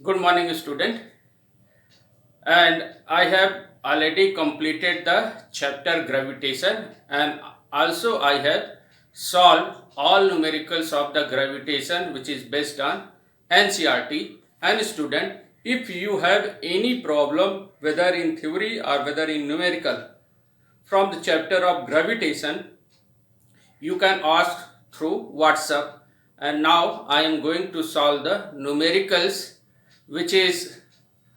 Good morning, student. And I have already completed the chapter gravitation, and also I have solved all numericals of the gravitation, which is based on NCERT. And student, if you have any problem, whether in theory or whether in numerical, from the chapter of gravitation, you can ask through WhatsApp. And now I am going to solve the numericals, which is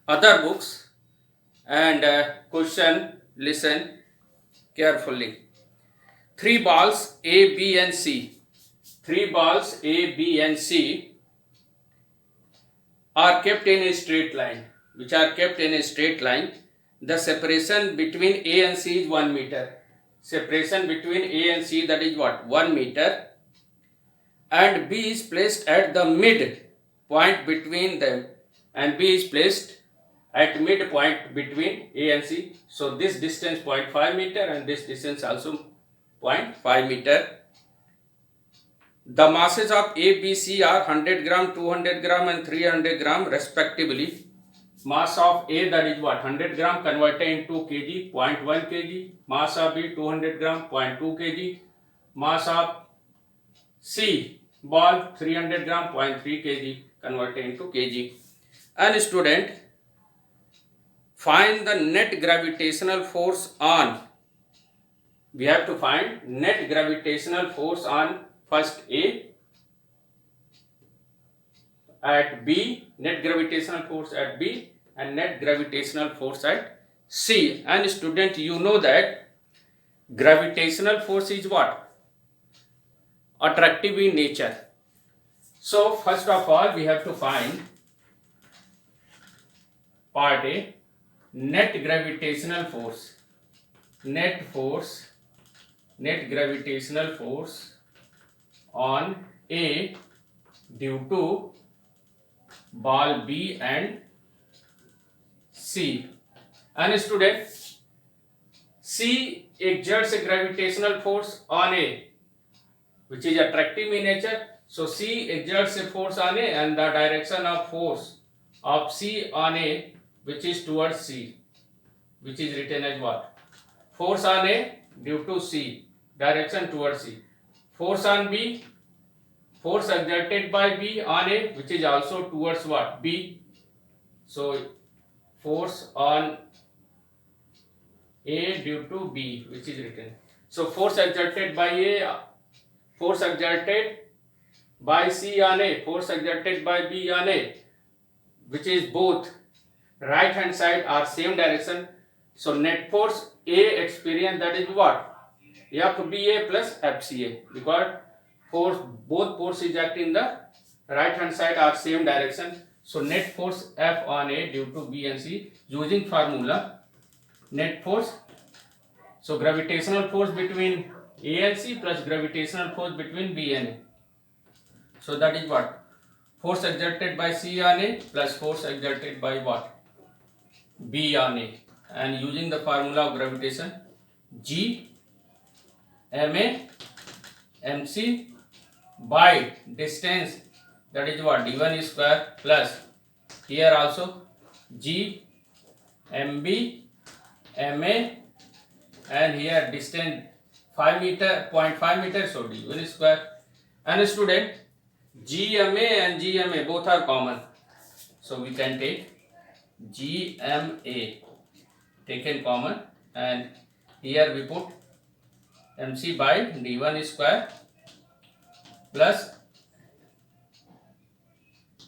other books. And question, listen carefully. Three balls A, B and C. Three balls A, B and C are kept in a straight line. Which are kept in a straight line. The separation between A and C is 1 meter. Separation between A and C, that is what? 1 meter. And B is placed at the mid point between them. And B is placed at midpoint between A and C. So this distance 0.5 meter and this distance also 0.5 meter. The masses of A, B, C are 100 gram, 200 gram and 300 gram respectively. Mass of A, that is what? 100 gram converted into kg, 0.1 kg. Mass of B, 200 gram, 0.2 kg. Mass of C, ball, 300 gram, 0.3 kg converted into kg. And student, find the net gravitational force on. We have to find net gravitational force on first A, at B, net gravitational force at B, and net gravitational force at C. And student, you know that gravitational force is what? Attractive in nature. So first of all, we have to find part A, net gravitational force. Net gravitational force on A due to ball B and C. And student, C exerts a gravitational force on A, which is attractive in nature. So C exerts a force on A, and the direction of force of C on A, which is towards C, which is written as what? Force on A due to C, direction towards C. Force on B, force exerted by B on A, which is also towards what? B. So force on A due to B, which is written. So force exerted by A, force exerted by C on A, force exerted by B on A, which is both right hand side are same direction. So net force A experience, that is what? FBA plus FCA, because force, both forces act in the right hand side are same direction. So net force F on A due to B and C, using formula net force. So gravitational force between A and C plus gravitational force between B and A. So that is what? Force exerted by C on A plus force exerted by what? B on A. And using the formula of gravitation, G Ma mc by distance, that is what? d1 square, plus here also G mb ma, and here distance 5 meter, 0.5 meter, so d1 square. And student, GMA and GMA both are common, so we can take GMA taken common, and here we put mc by d1 square plus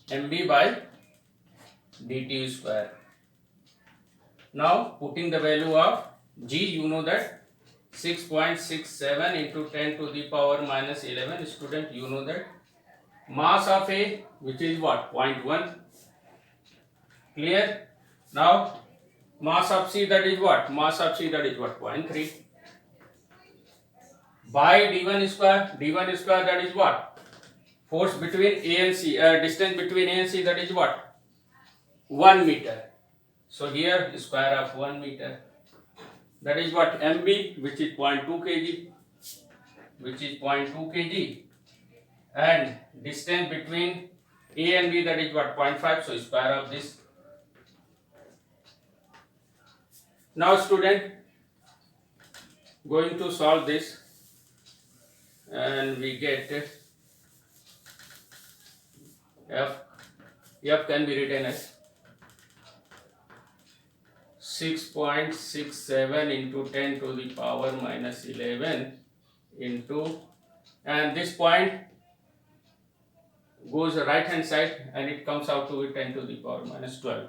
mb by dt square. Now putting the value of G, you know that 6.67 into 10 to the power minus 11. Student, you know that mass of A, which is what? 0.1. Clear? Now mass of C, that is what? Mass of C, that is what? 0.3. By d1 square, d1 square, that is what? Force between A and C, distance between A and C, that is what? 1 meter. So here square of 1 meter, that is what? MB, which is 0.2 kg, which is 0.2 kg, and distance between A and B, that is what, 0.5, so square of this. Now student, going to solve this, and we get F can be written as 6.67 into 10 to the power minus 11 into, and this point goes right hand side and it comes out to be 10 to the power minus 12.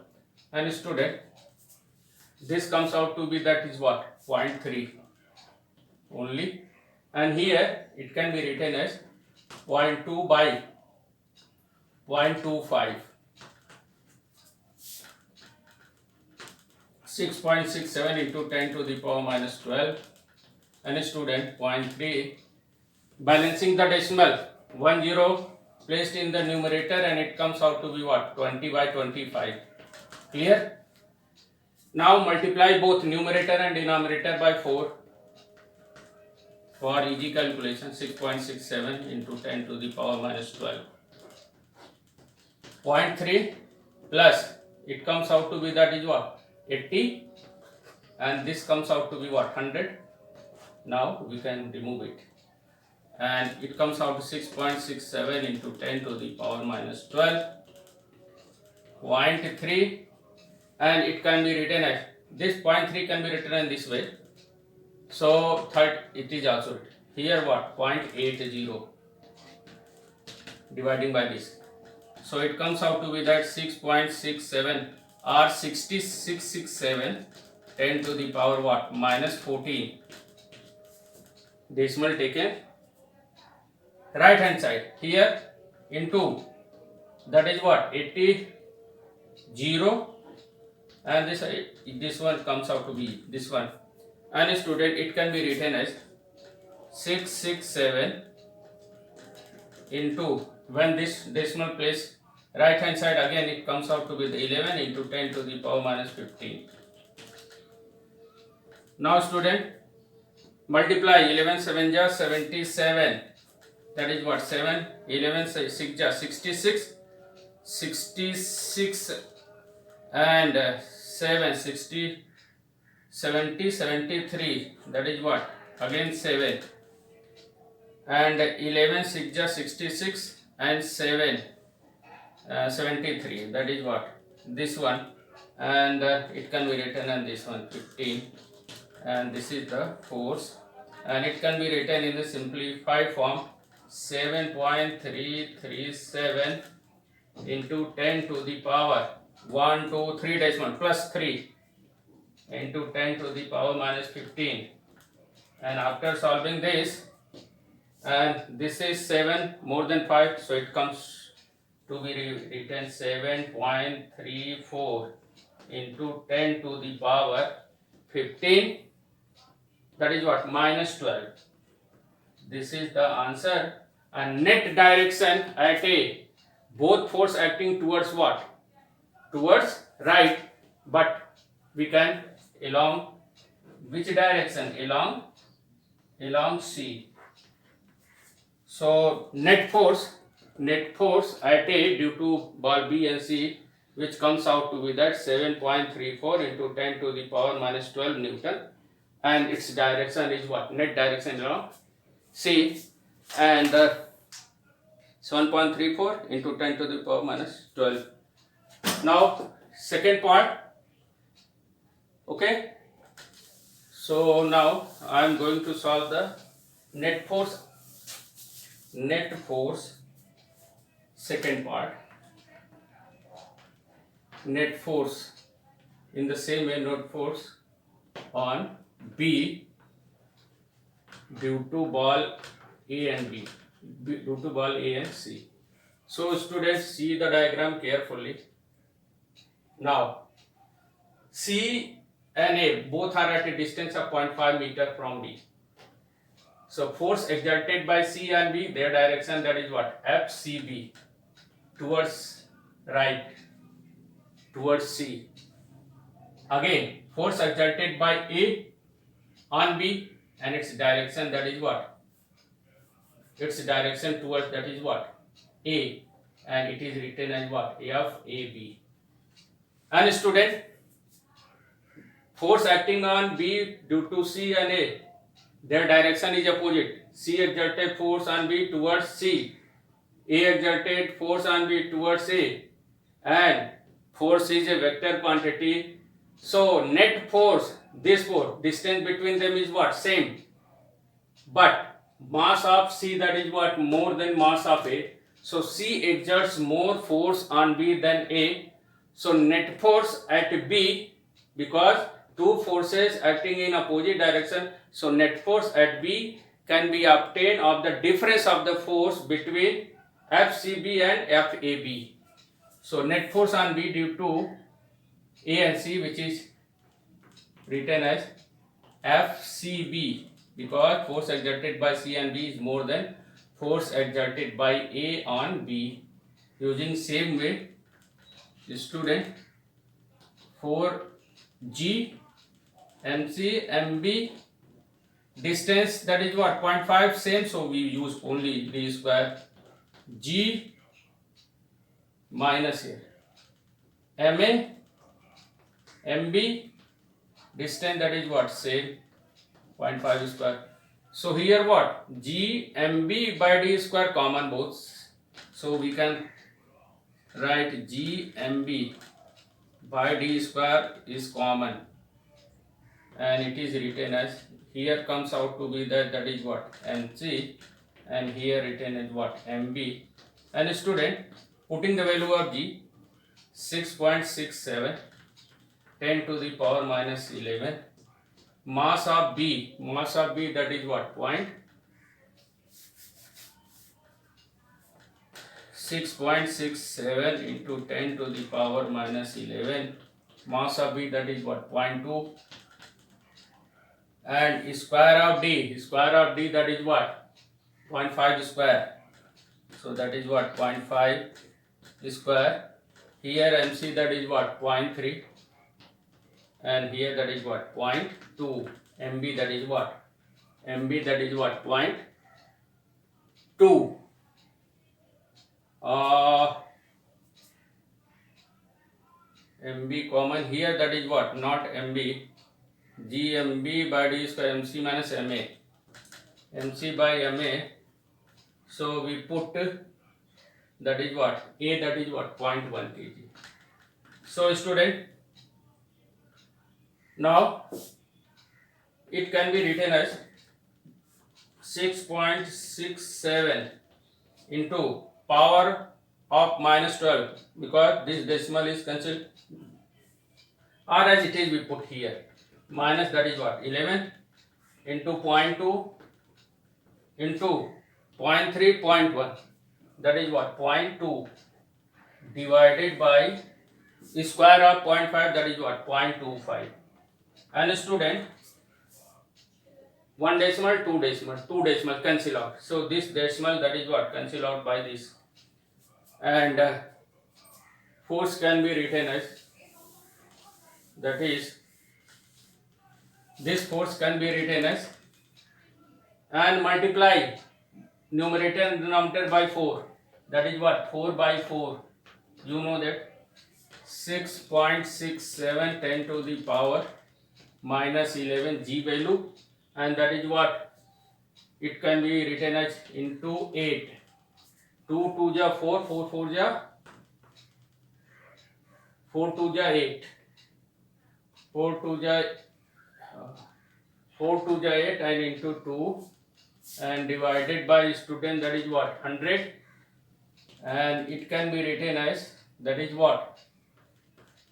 And student, this comes out to be, that is what, 0.3 only, and here it can be written as 0.2 by 0.25. 6.67 into 10 to the power minus 12, and student 0.3, balancing the decimal, 1 0 placed in the numerator and it comes out to be what, 20 by 25. Clear? Now multiply both numerator and denominator by 4 for easy calculation. 6.67 into 10 to the power minus 12. 0.3 plus, it comes out to be, that is what, 80, and this comes out to be what, 100. Now we can remove it, and it comes out to 6.67 into 10 to the power minus 12, 0.3, and it can be written as, this 0.3 can be written in this way, so third it is also written here what, 0.80 dividing by this, so it comes out to be that 6.67 or 6667 10 to the power what, minus 14, decimal taken right hand side here into, that is what, 80 0, and this one comes out to be this one, and student, it can be written as 667 into, when this decimal place right hand side, again it comes out to be the 11 into 10 to the power minus 15. Now student, multiply 11 7 ja 77, that is what, 7 11 6 ja 66, 66 and 7 60 70 73, that is what, again 7, and 11 6 ja 66 and 7 73, that is what, this one, and it can be written on this one 15, and this is the force, and it can be written in the simplified form 7.337 into 10 to the power 1 2 3 decimal plus 3 into 10 to the power minus 15, and after solving this, and this is 7 more than 5, so it comes to be written 7.34 into 10 to the power 15, that is what, minus 12. This is the answer. And net direction at A, both force acting towards what, towards right, but we can along which direction, along C. So net force at A due to ball B and C, which comes out to be that 7.34 into 10 to the power minus 12 Newton, and its direction is what, net direction along C, and 7.34 into 10 to the power minus 12. Now second part, okay, so now I am going to solve the net force second part. Net force in the same way, net force on B due to ball A and B, due to ball A and C. So students, see the diagram carefully. Now C and A both are at a distance of 0.5 meter from B. So force exerted by C and B, their direction, that is what, FCB, towards right, towards C. Again, force exerted by A on B, and its direction, that is what, its direction towards, that is what, A, and it is written as what? FAB. And student, force acting on B due to C and A, their direction is opposite. C exerted force on B towards C, A exerted force on B towards A, and force is a vector quantity. So net force, this force, distance between them is what? Same. But mass of C, that is what? More than mass of A. So C exerts more force on B than A. So net force at B, because two forces acting in opposite direction, so net force at B can be obtained of the difference of the force between FCB and FAB. So net force on B due to A and C, which is written as FCB, because force exerted by C and B is more than force exerted by A on B. Using same way, the student, for G, MC, MB, distance, that is what? 0.5, same, so we use only d square. G minus here, MA, MB, distance, that is what? Same, 0.5 square. So here what? G MB by d square common both. So we can write G MB by d square is common, and it is written as, here comes out to be that is what? MC, and here written as what? MB. And student, putting the value of G, 6.67, 10 to the power minus 11. Mass of B, that is what? 6.67 into 10 to the power minus 11. Mass of B, that is what? 0.2. And square of D, that is what? 0.5 square. So that is what? 0.5 square. Here MC, that is what? 0.3. And here that is what? 0.2. MB, that is what? MB, that is what? 0.2. MB common here, that is what? Not MB. GMB by D square, MC minus MA. MC by MA. So we put, that is what? A, that is what? 0.1 kg. So student, now it can be written as 6.67 into power of minus 12, because this decimal is cancelled, or as it is we put here, minus, that is what? 11 into 0.2 into 0.3, 0.1, that is what? 0.2 divided by square of 0.5, that is what? 0.25. And student, one decimal, two decimal cancel out. So this decimal, that is what? Cancel out by this. And force can be written as, that is, this force can be written as, and multiply numerator and denominator by 4. That is what? 4 by 4. You know that 6.67 10 to the power minus 11 G value, and that is what? It can be written as into 8. 2 2 ja 4, 4 4 ja 4 2 ja 8, 4 2 ja 8, and into 2, and divided by student, that is what? 100, and it can be written as, that is what?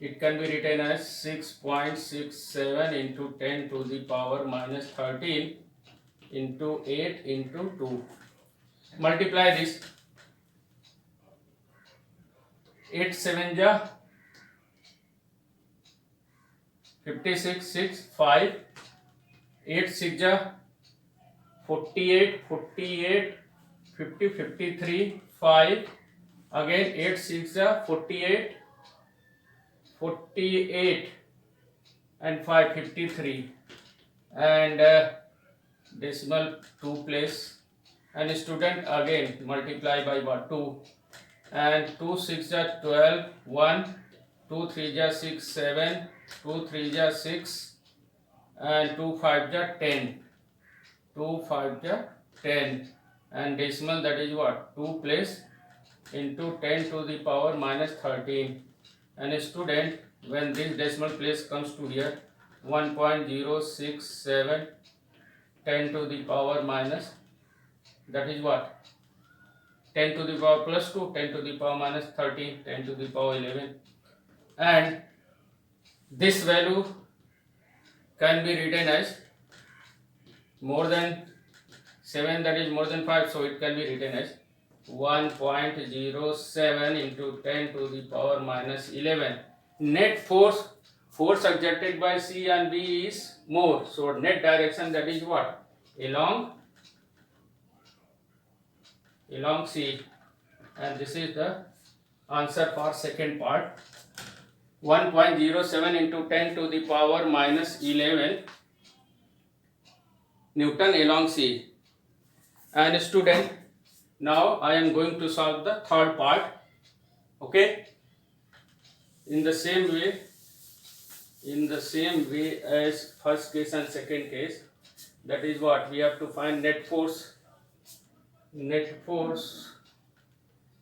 It can be written as 6.67 into 10 to the power minus 13 into 8 into 2. Multiply this. 8 7 ja 56, 6 5, 8 6 ja 48, 48, 50, 53, 5, again 8 6 ja 48, 48, and 5 53, and decimal 2 place, and student again multiply by what? 2, and 2 6 are 12, 1, 2 3 are 6, 7, 2 3 are 6, and 2 5 are 10, 2 5 are 10, and decimal, that is what, 2 place into 10 to the power minus 13. And a student, when this decimal place comes to here, 1.067 10 to the power minus, that is what, 10 to the power plus 2, 10 to the power minus 13, 10 to the power 11, and this value can be written as more than 7, that is more than 5, so it can be written as 1.07 into 10 to the power minus 11. Net force exerted by C and B is more, so net direction, that is what, along C, and this is the answer for second part. 1.07 into 10 to the power minus 11 Newton along C. And student, now I am going to solve the third part. Okay, in the same way as first case and second case, that is what, we have to find net force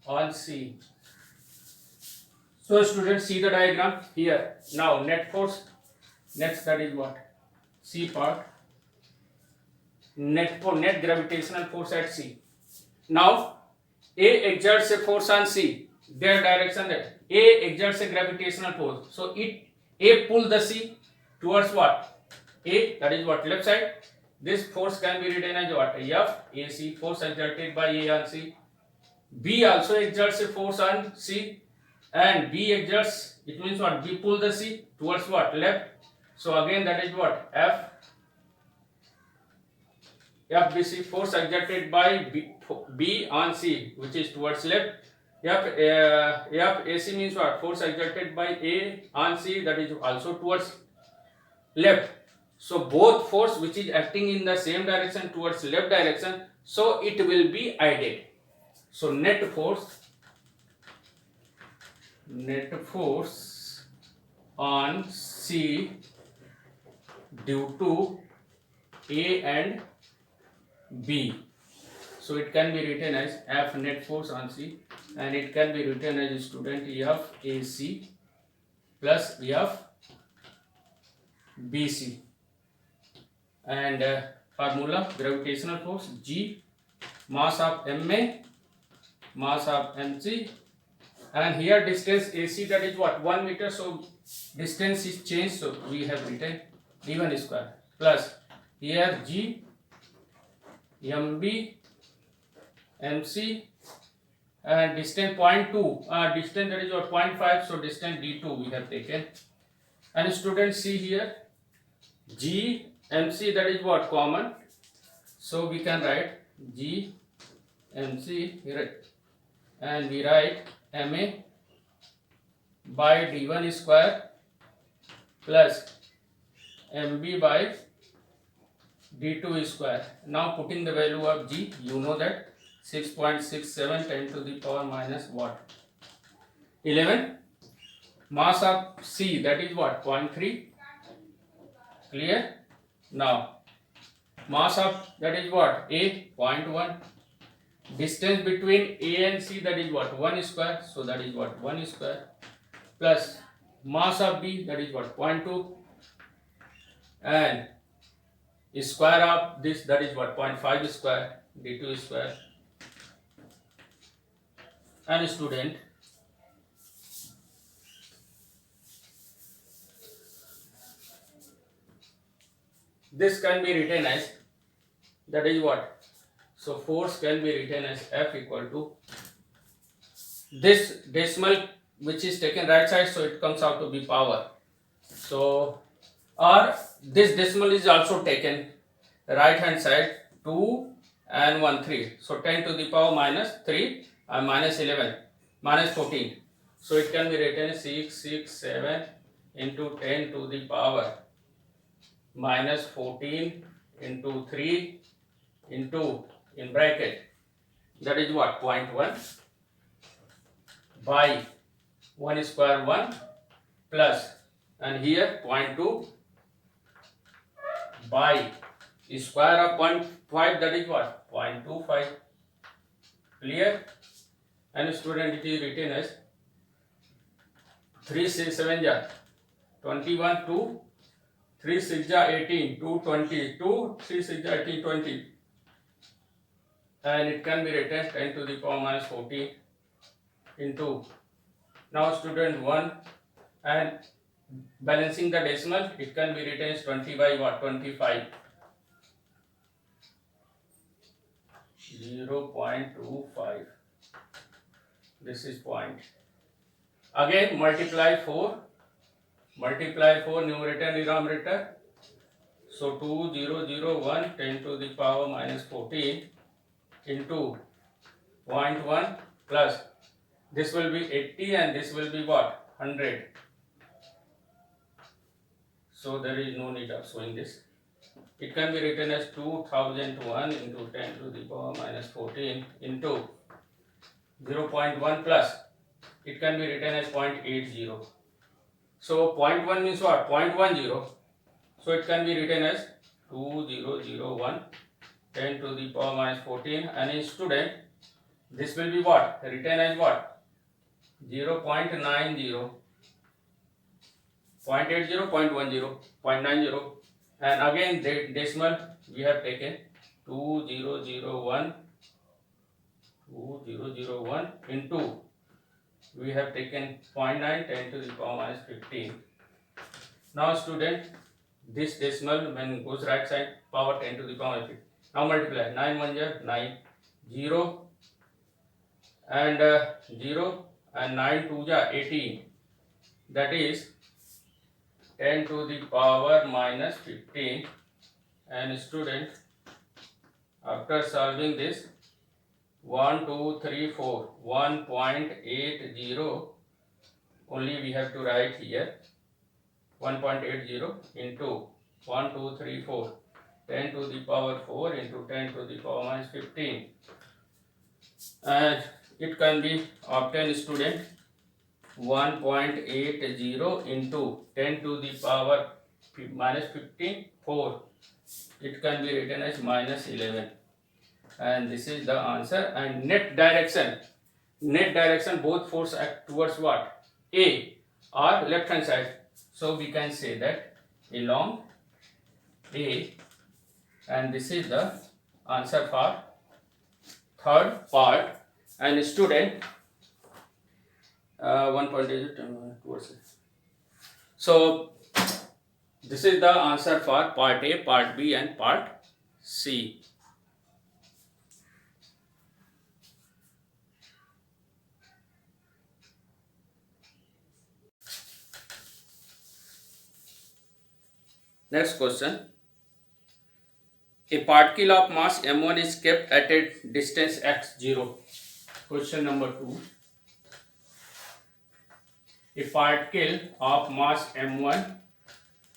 on C. So students, see the diagram here. Now net force, next, that is what, C part, net gravitational force at C. Now A exerts a force on C, their direction, that A exerts a gravitational force, so A pull the C towards what, A, that is what, left side. This force can be written as what, F AC, force exerted by A on C. B also exerts a force on C, and B exerts, it means what, B pull the C towards what, left. So again, that is what, FBC, force exerted by B on C, which is towards left. FAC means what, force exerted by A on C, that is also towards left. So both force which is acting in the same direction towards left direction, so it will be added. So net force on C due to A and B, so it can be written as F net force on C, and it can be written as a student FAC plus FBC, and formula, gravitational force G, mass of MA, mass of MC, and here distance AC, that is what, 1 meter, so distance is changed, so we have written d1 square, plus here G, MB, MC, and distance 0.2, distance, that is what, 0.5, so distance D2 we have taken. And students, see here G, MC, that is what, common, so we can write G, MC, and we write MA by D1 square plus MB by D2 square. Now putting the value of G, you know that 6.67 10 to the power minus what, 11. Mass of C, that is what, 0.3. Clear? Now mass of, that is what, A, 0.1. Distance between A and C, that is what, 1 square, so that is what, 1 square, plus mass of B, that is what, 0.2, and square of this, that is what, 0.5 square, D2 square. And student, this can be written as, that is what, so force can be written as F equal to this decimal which is taken right side, so it comes out to be power. So, or this decimal is also taken right hand side, 2 and 1 3, so 10 to the power minus 3 and minus 11 minus 14, so it can be written 667 into 10 to the power minus 14 into 3 into, in bracket, that is what, 0.1, by 1 square 1 plus, and here 0.2 by square of 0.5, that is what, 0.25. Clear? And student, it is written as 3 6 7 ja 21 2 3 6 ja 18 2 20 2 3 6 ja 18 20, and it can be written 10 to the power minus 14 into, now student 1, and balancing the decimal, it can be written as 20 by what, 25, 0.25, this is point. Again multiply 4 numerator and denominator, so 2001 10 to the power minus 14 into 0.1 plus, this will be 80 and this will be what, 100, so there is no need of showing this. It can be written as 2001 into 10 to the power minus 14 into 0.1 plus, it can be written as 0.80. So 0.1 means what? 0.10. So it can be written as 2001 10 to the power minus 14, and in student this will be what? Written as what? 0.90, 0.80, 0.10, 0.90, and again the decimal we have taken 2001 into, we have taken 0.9 10 to the power minus 15. Now student, this decimal when goes right side, power 10 to the power minus 15. Now multiply 9 1 9, 0 and 0 and 9 2 18, that is 10 to the power minus 15. And student, after solving this, 1 2 3 4 1.80, only we have to write here 1.80 into 1 2 3 4 10 to the power 4 into 10 to the power minus 15, and it can be obtained student 1.80 into 10 to the power minus 15 4, it can be written as minus 11, and this is the answer. And net direction, both force act towards what? A or left hand side, so we can say that along A, and this is the answer for third part. And student, 1 point is towards it. So this is the answer for part A, part B and part C. Next question. A particle of mass m1 is kept at a distance x0. Question number 2. A particle of mass m1,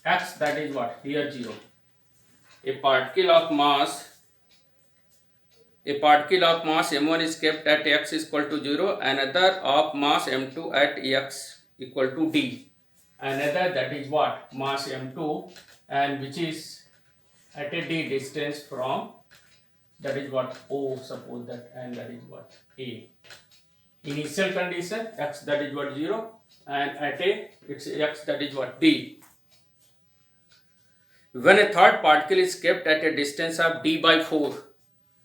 x, that is what? Here 0. A particle of mass m1 is kept at x is equal to 0. Another of mass m2 at x equal to d. Another, that is what? Mass m2, and which is at a d distance from, that is what? O, suppose that, and that is what? A. Initial condition x, that is what? 0, and at a, it's x, that is what? D. When a third particle is kept at a distance of d by 4,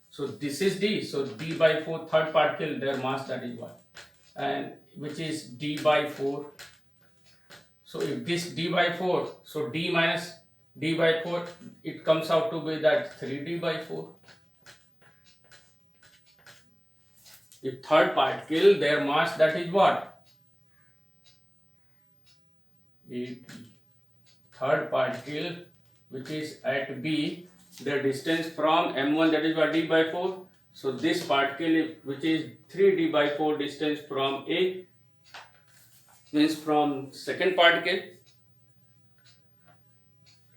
so this is d, so d by 4, third particle, their mass, that is what? And which is d by 4. So if this d by 4, so d minus d by 4, it comes out to be that 3d by 4. If third particle, their mass, that is what? 8. Third particle which is at B, the distance from m1, that is what? D by 4. So this particle which is 3d by 4 distance from A, means from second particle.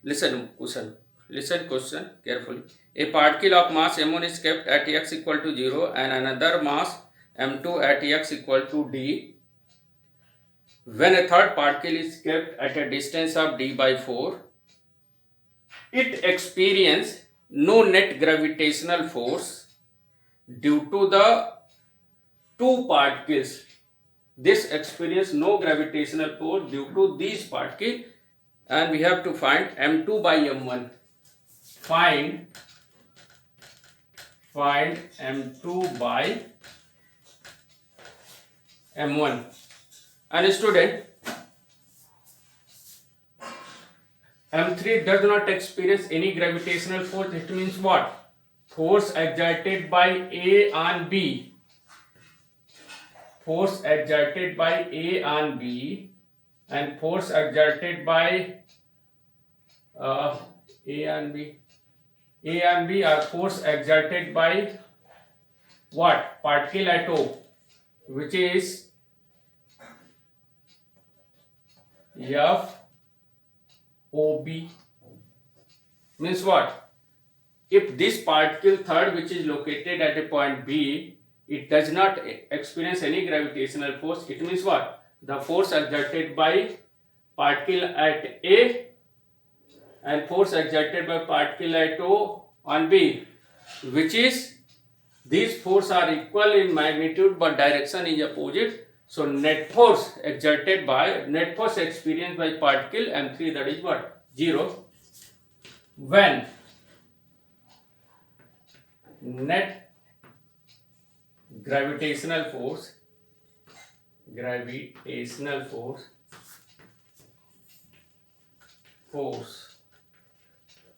Listen question carefully. A particle of mass m1 is kept at x equal to 0 and another mass m2 at x equal to d. when a third particle is kept at a distance of d by 4, it experiences no net gravitational force due to the two particles. This experience no gravitational force due to these particles, and we have to find m2 by m1. Find m2 by m1. And student, m3 does not experience any gravitational force. It means what? Force exerted by A on B. Force exerted by A on B and force exerted by A on B. A and B are force exerted by what? Particle at O, which is FOB. Means what? If this particle third, which is located at a point B, it does not experience any gravitational force, it means what? The force exerted by particle at A and force exerted by particle at O on B, which is these forces are equal in magnitude but direction is opposite. So net force exerted by net force experienced by particle m3, that is what? 0. When net gravitational force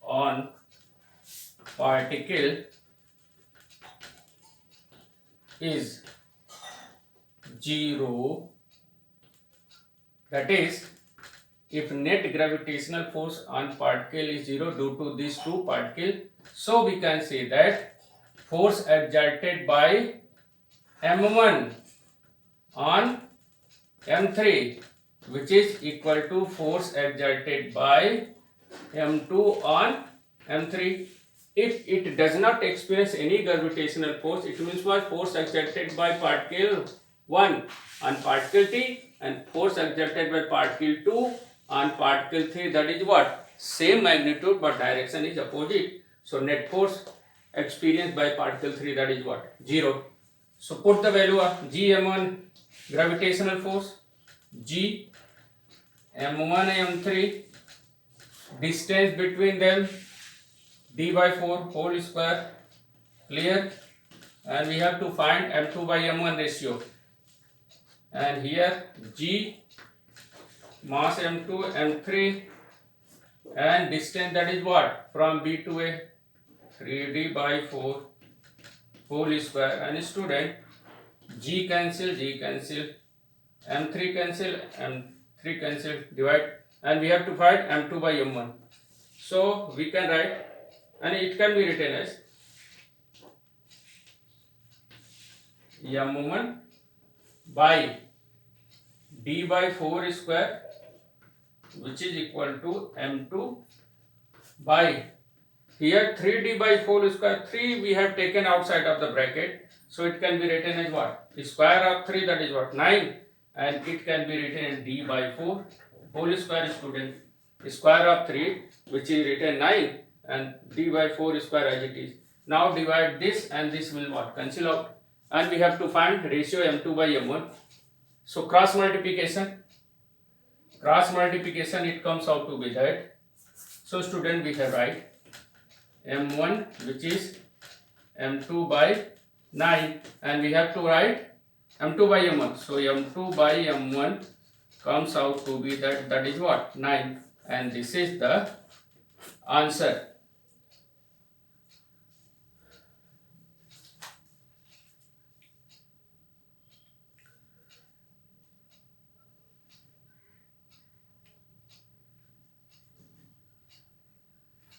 on particle is 0, that is, if net gravitational force on particle is 0 due to these two particles, so we can say that force exerted by m1 on m3, which is equal to force exerted by m2 on m3. If it does not experience any gravitational force, it means what? Force exerted by particle 1 on particle T and force exerted by particle 2 on particle 3, that is what? Same magnitude but direction is opposite. So net force experienced by particle 3, that is what? 0. So put the value of Gm1 gravitational force, G m1 m3, distance between them d by 4 whole square, clear, and we have to find m2 by m1 ratio, and here G mass m2 m3 and distance, that is what? From B to A, 3d by 4 whole square, and student, G cancel, m3 cancel, m3 cancel, divide, and we have to find m2 by m1. So we can write, and it can be written as m1 by d by 4 square, which is equal to m2 by, here 3d by 4 square, 3 we have taken outside of the bracket, so it can be written as what? Square of 3, that is what? 9, and it can be written as d by 4 whole square, student. Square of 3, which is written 9, and d by 4 square as it is. Now divide this and this will what? Cancel out, and we have to find ratio m2 by m1. So cross multiplication, it comes out to be that. So student, we have write m1, which is m2 by 9, and we have to write m2 by m1. So m2 by m1 comes out to be that is what? 9, and this is the answer.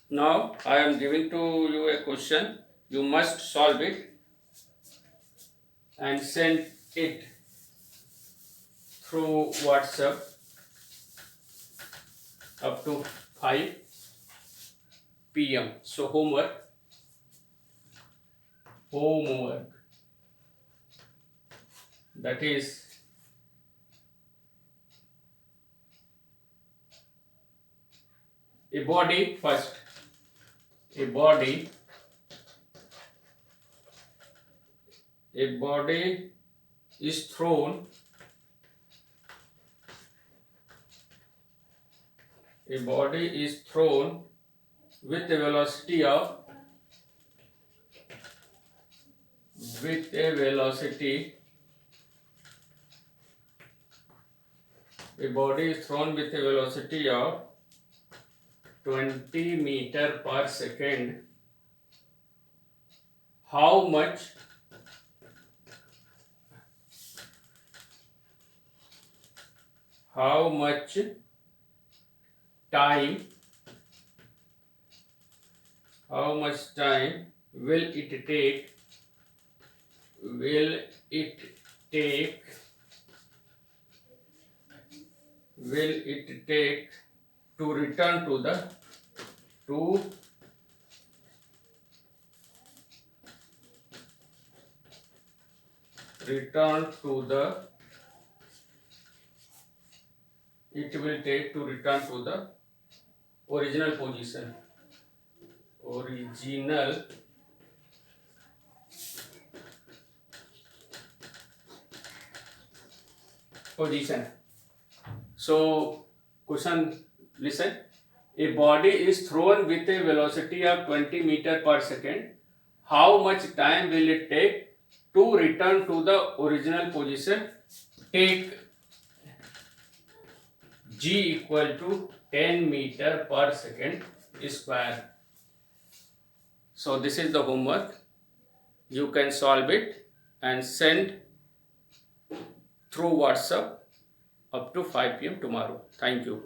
Now I am giving to you a question. You must solve it and send it through WhatsApp up to 5 p.m. So homework. That is body first. A body is thrown. A body is thrown with a velocity of a body is thrown with a velocity of 20 meter per second. How much time will it take to return to the original position. So, question, listen. A body is thrown with a velocity of 20 meter per second. How much time will it take to return to the original position? Take g equal to 10 meter per second square. So this is the homework. You can solve it and send through WhatsApp up to 5 p.m. tomorrow. Thank you.